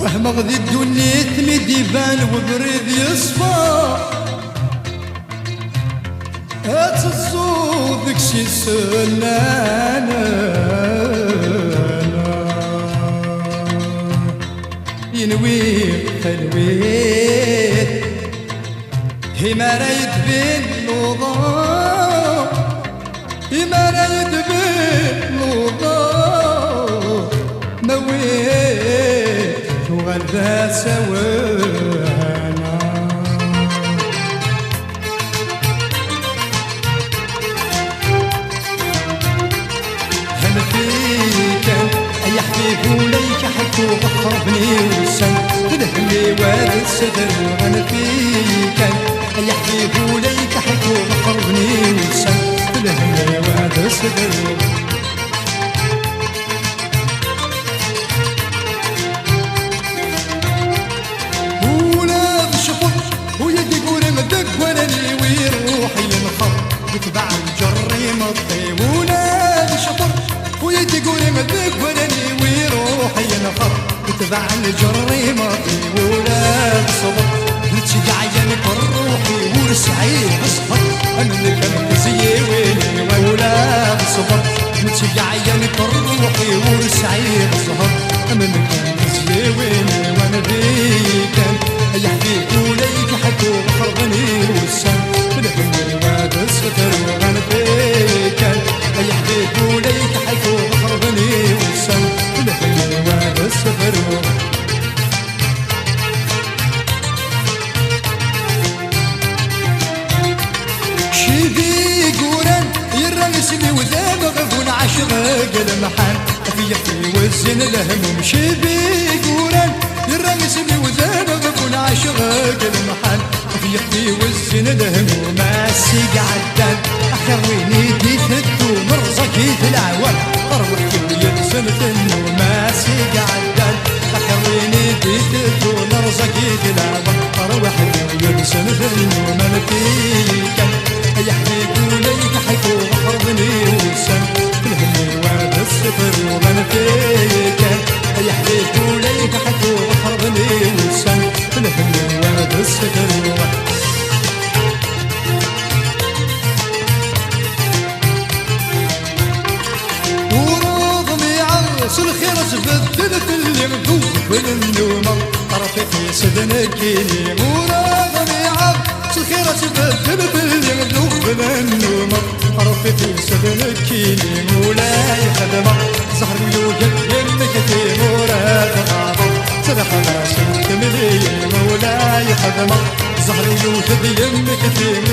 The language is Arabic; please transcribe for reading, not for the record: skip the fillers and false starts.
وهم غدي الدنيا تمد يبان وبريد يصفى هتزود كشي سنانا ينوي خلويت هما رايد بين الوضع هما رايد بين الوضع مويت وغدا سوانا هم فيك يا حبيب وليك حكو بخربني وسن تدهلي واد الصدر وانا فيك يا حبيب وليك حكو بخربني وسن تدهلي واد الصدر يتبع الجري مطي ولاد شطر ويدي قولي مذيك ولاني ويروحي ينخر يتبع الجري مطي ولاد صبر قلتي قعيانك روحي ورسعي اصبر انا اللي كنت زي ويلي ولاد صبر قلتي قعيانك روحي ورسعي اصبر انا اللي كنت زي ويلي وانا بيك يا حبيب وليك حكو بخربني والسن بالحمل واد السفر وانا فيك يا حبيب وليك حكو بخربني والسن بالحمل واد السفر شيبي قوران يرسمي وذاب غفون عشرق المحن في وزن الهموم شيبي قوران يرسمي وذاب غفون عشرق المحن في وزن الهموم السيق عدان اخويني ديت الدوم رزقيت العوال اروحي ويلزم النوم السيق عدان اخويني ديت الدوم رزقيت العوال اروحي ويلزم النوم انا فيك يا حبيب وليك حكو بخربني وسن الهم واد الصفر وانا فيك يا حبيب وليك حكو بخربني وسن الهم واد الصفر الخير تبدلت اللي مذوب بالنومة طرفي في سدنكيني وراغمي عرس الخير تبدلت اللي مذوب بالنومة طرفي في سدنكيني مولاي خدمة زهر ويوجد يمك في مراد غابة سرح ناس تملي مولاي خدمة زهر ويوجد يمك في